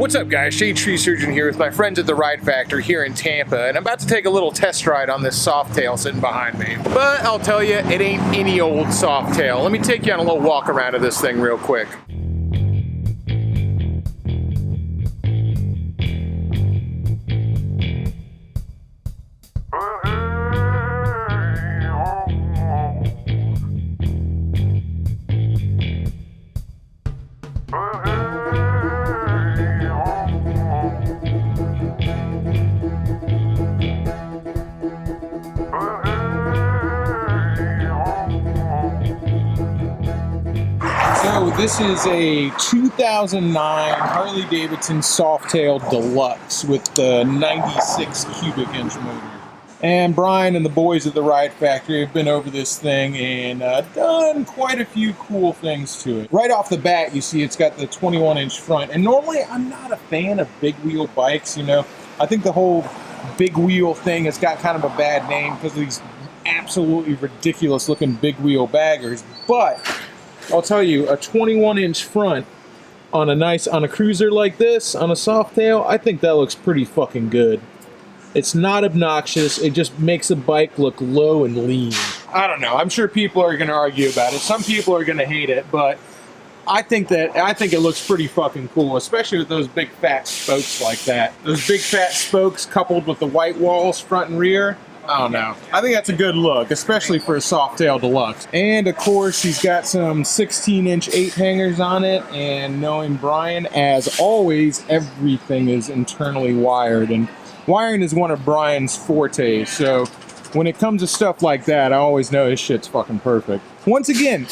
What's up guys, Shade Tree Surgeon here with my friends at the Ride Factory here in Tampa, and I'm about to take a little test ride on this Softail sitting behind me. But I'll tell you, it ain't any old Softail. Let me take you on a little walk around of this thing real quick. So this is a 2009 Harley Davidson Softail Deluxe with the 96 cubic inch motor. And Brian and the boys at the Ride Factory have been over this thing and done quite a few cool things to it. Right off the bat, you see it's got the 21 inch front. And normally I'm not a fan of big wheel bikes, you know. I think the whole big wheel thing has got kind of a bad name because of these absolutely ridiculous looking big wheel baggers. But I'll tell you, a 21 inch front on a cruiser like this, on a Softail, I think that looks pretty fucking good. It's not obnoxious, it just makes the bike look low and lean. I don't know, I'm sure people are gonna argue about it. Some people are gonna hate it, but I think it looks pretty fucking cool, especially with those big fat spokes like that. Those big fat spokes coupled with the white walls front and rear. I don't know. I think that's a good look, especially for a Softail Deluxe. And of course, he's got some 16-inch 8-hangers on it, and knowing Brian, as always, everything is internally wired. And wiring is one of Brian's fortes, so when it comes to stuff like that, I always know his shit's fucking perfect. Once again,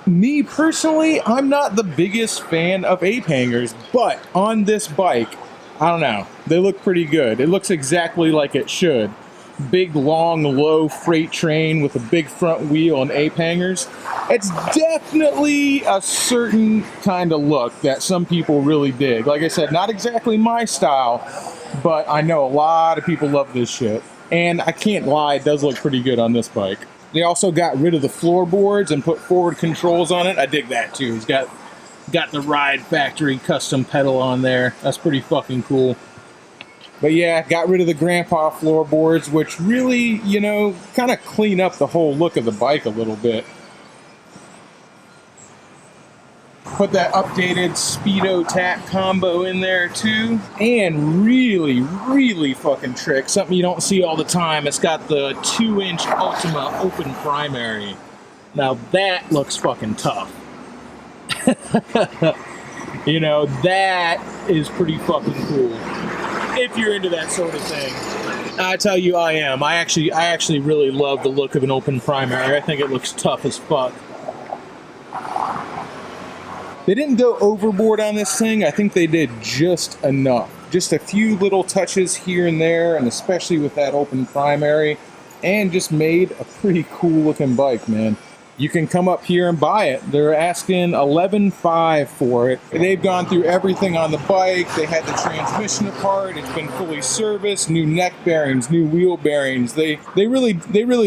me personally, I'm not the biggest fan of 8-hangers, but on this bike, I don't know, they look pretty good. It looks exactly like it should. Big, long, low freight train with a big front wheel and 8-hangers. It's definitely a certain kind of look that some people really dig. Like I said, not exactly my style, but I know a lot of people love this shit. And I can't lie, it does look pretty good on this bike. They also got rid of the floorboards and put forward controls on it. I dig that too. He's got the Ride Factory custom pedal on there. That's pretty fucking cool. But yeah, got rid of the grandpa floorboards, which really, you know, kind of clean up the whole look of the bike a little bit. Put that updated Speedo tack combo in there too. And really, really fucking trick, something you don't see all the time. It's got the 2-inch Ultima open primary. Now that looks fucking tough. You know, that is pretty fucking cool. If you're into that sort of thing. I tell you, I am. I actually really love the look of an open primary. I think it looks tough as fuck. They didn't go overboard on this thing. I think they did just enough. Just a few little touches here and there, and especially with that open primary, and just made a pretty cool looking bike, man. You can come up here and buy it. They're asking $11,500 for it. They've gone through everything on the bike. They had the transmission apart. It's been fully serviced. New neck bearings, new wheel bearings. They really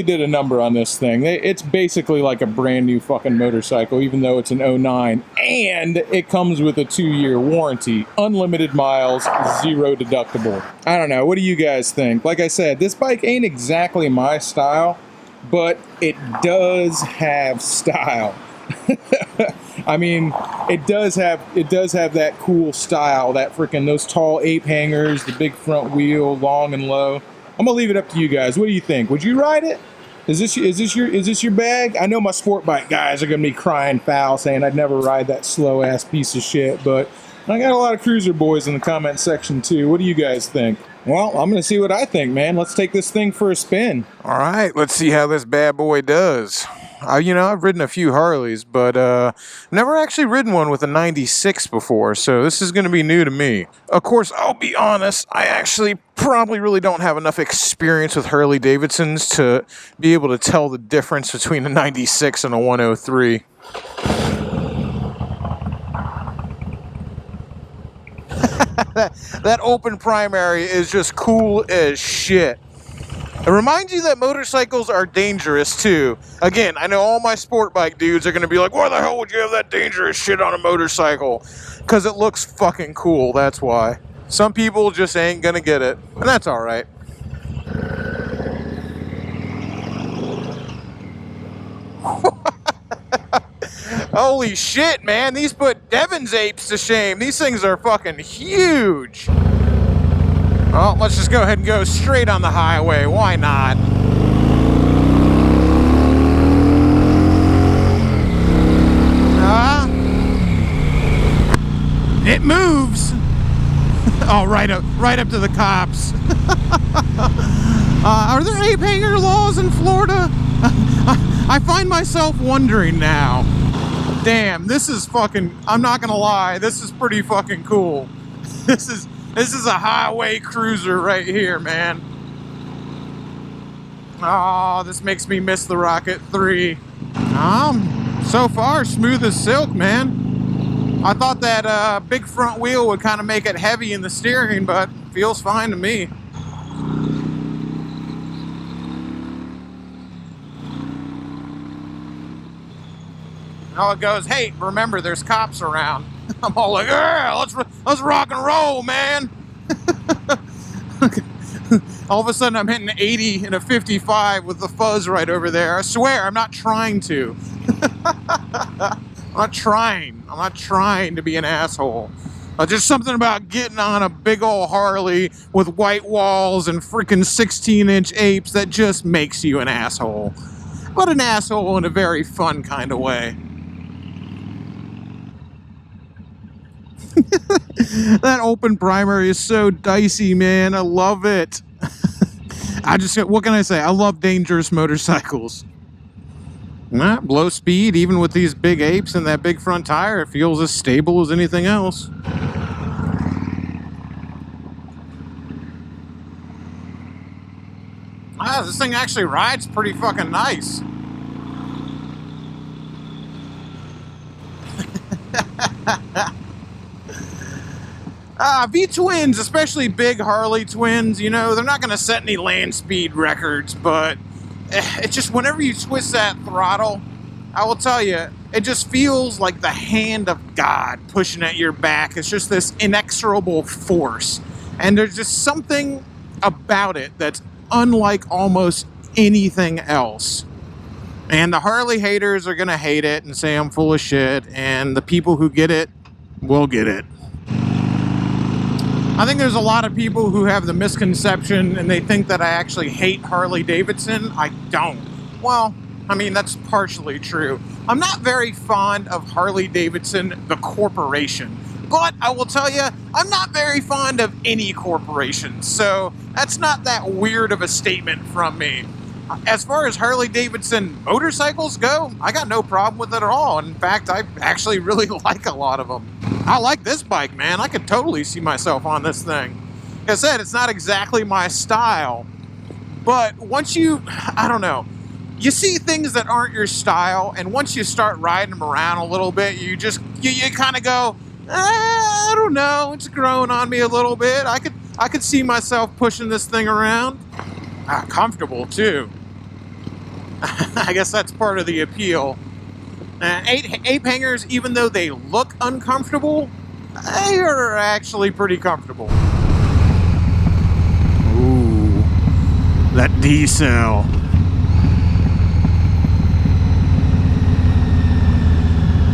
did a number on this thing. It's basically like a brand new fucking motorcycle, even though it's an 09. And it comes with a 2-year warranty, unlimited miles, 0 deductible. I don't know. What do you guys think? Like I said, this bike ain't exactly my style, but it does have style. I mean, it does have that cool style, that freaking those tall 8-hangers, the big front wheel, long and low. I'm gonna leave it up to you guys. What do you think? Would you ride it? Is this your bag? I know my sport bike guys are gonna be crying foul, saying I'd never ride that slow ass piece of shit, but I got a lot of cruiser boys in the comment section too. What do you guys think? Well, I'm going to see what I think, man. Let's take this thing for a spin. All right, let's see how this bad boy does. You know, I've ridden a few Harleys, but never actually ridden one with a 96 before, so this is going to be new to me. Of course, I'll be honest, I actually probably really don't have enough experience with Harley Davidsons to be able to tell the difference between a 96 and a 103. That open primary is just cool as shit. It reminds you that motorcycles are dangerous too. Again, I know all my sport bike dudes are going to be like, why the hell would you have that dangerous shit on a motorcycle? Because it looks fucking cool, that's why. Some people just ain't gonna get it, and that's alright. Holy shit, man, these put Devin's apes to shame. These things are fucking huge. Well, let's just go ahead and go straight on the highway. Why not? It moves. Oh, right up to the cops. Are there ape hanger laws in Florida? I find myself wondering now. Damn, this is fucking, I'm not gonna lie, this is pretty fucking cool. This is a highway cruiser right here, man. Oh, this makes me miss the Rocket 3. So far, smooth as silk, man. I thought that big front wheel would kind of make it heavy in the steering, but feels fine to me. Oh, it goes, hey, remember, there's cops around. I'm all like, yeah, let's rock and roll, man. All of a sudden, I'm hitting 80 in a 55 with the fuzz right over there. I swear, I'm not trying to. I'm not trying to be an asshole. Just something about getting on a big old Harley with white walls and freaking 16-inch apes that just makes you an asshole. But an asshole in a very fun kind of way. That open primary is so dicey, man. I love it. What can I say? I love dangerous motorcycles. Low speed, even with these big apes and that big front tire, it feels as stable as anything else. This thing actually rides pretty fucking nice. V-twins, especially big Harley twins, you know, they're not going to set any land speed records, but it's just whenever you twist that throttle, I will tell you, it just feels like the hand of God pushing at your back. It's just this inexorable force. And there's just something about it that's unlike almost anything else. And the Harley haters are going to hate it and say I'm full of shit, and the people who get it will get it. I think there's a lot of people who have the misconception and they think that I actually hate Harley Davidson. I don't. Well, I mean, that's partially true. I'm not very fond of Harley Davidson, the corporation. But I will tell you, I'm not very fond of any corporation. So that's not that weird of a statement from me. As far as Harley Davidson motorcycles go, I got no problem with it at all. In fact, I actually really like a lot of them. I like this bike, man. I could totally see myself on this thing. Like I said, it's not exactly my style, but once I don't know, you see things that aren't your style, and once you start riding them around a little bit, you kind of go, I don't know, it's growing on me a little bit. I could see myself pushing this thing around. Comfortable too. I guess that's part of the appeal. Ape hangers, even though they look uncomfortable, they are actually pretty comfortable. Ooh, that D-cell.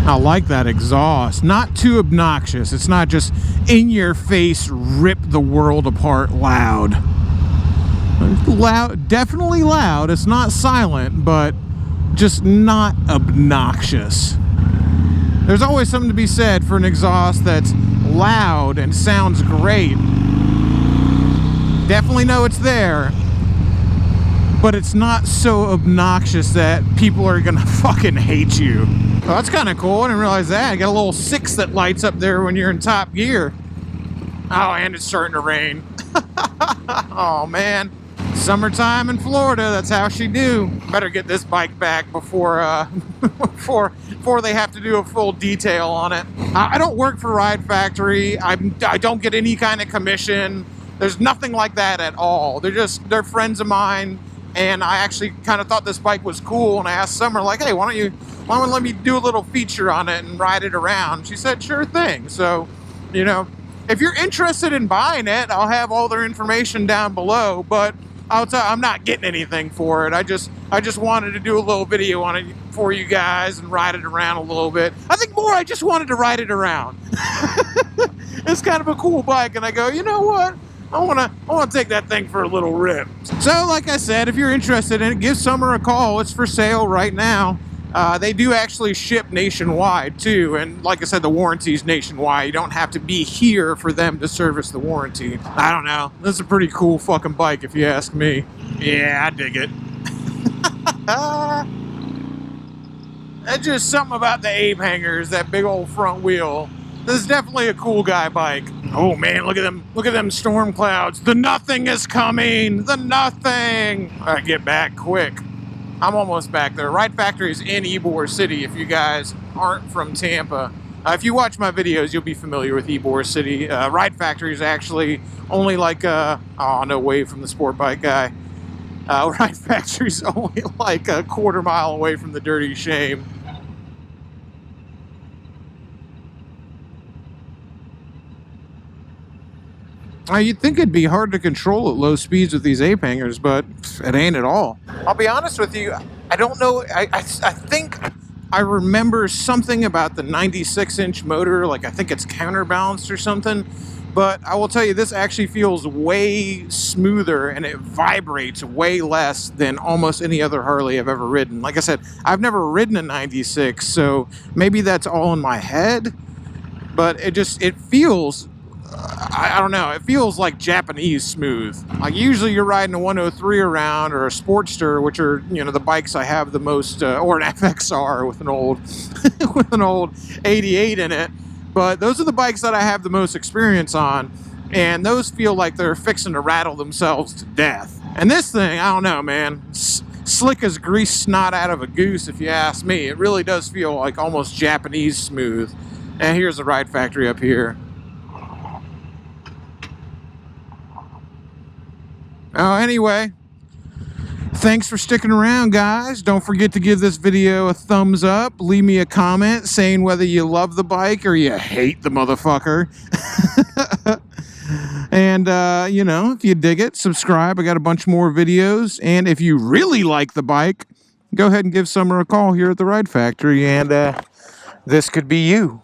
I like that exhaust. Not too obnoxious. It's not just in your face, rip the world apart loud. Loud, definitely loud. It's not silent, but just not obnoxious. There's always something to be said for an exhaust that's loud and sounds great. Definitely know it's there, but it's not so obnoxious that people are gonna fucking hate you. Oh, that's kind of cool. I didn't realize that. I got a little 6 that lights up there when you're in top gear. Oh, and it's starting to rain. Oh, man. Summertime in Florida, that's how she do. Better get this bike back before before they have to do a full detail on it. I don't work for Ride Factory. I don't get any kind of commission. There's nothing like that at all. They're friends of mine, and I actually kind of thought this bike was cool, and I asked Summer, like, hey, why don't you Mom would let me do a little feature on it and ride it around. She said, sure thing. So, you know, if you're interested in buying it, I'll have all their information down below, but I'll tell you, I'm not getting anything for it. I just wanted to do a little video on it for you guys and ride it around a little bit. I think more, I just wanted to ride it around. It's kind of a cool bike, and I go, you know what? I wanna take that thing for a little rip. So, like I said, if you're interested in it, give Summer a call. It's for sale right now. They do actually ship nationwide too, and like I said, the warranty's nationwide. You don't have to be here for them to service the warranty. I don't know. This is a pretty cool fucking bike, if you ask me. Yeah, I dig it. That's just something about the ape hangers, that big old front wheel. This is definitely a cool guy bike. Oh man, look at them! Look at them storm clouds. The nothing is coming. The nothing. All right, get back quick. I'm almost back there. Ride Factory is in Ybor City. If you guys aren't from Tampa, if you watch my videos, you'll be familiar with Ybor City. Ride Factory is actually only like oh no, way from the sport bike guy. Ride Factory is only like a quarter-mile away from the Dirty Shame. You'd think it'd be hard to control at low speeds with these ape hangers, but it ain't at all. I'll be honest with you, I don't know, I think I remember something about the 96-inch motor, like I think it's counterbalanced or something, but I will tell you, this actually feels way smoother and it vibrates way less than almost any other Harley I've ever ridden. Like I said, I've never ridden a 96, so maybe that's all in my head, but it feels, I don't know, it feels like Japanese smooth. Like usually you're riding a 103 around or a Sportster, which are, you know, the bikes I have the most, or an FXR with an old with an old 88 in it. But those are the bikes that I have the most experience on, and those feel like they're fixing to rattle themselves to death. And this thing, I don't know, man, slick as grease snot out of a goose, if you ask me. It really does feel like almost Japanese smooth. And here's the Ride Factory up here. Anyway, thanks for sticking around, guys. Don't forget to give this video a thumbs up. Leave me a comment saying whether you love the bike or you hate the motherfucker. And, you know, if you dig it, subscribe. I got a bunch more videos. And if you really like the bike, go ahead and give Summer a call here at the Ride Factory. And this could be you.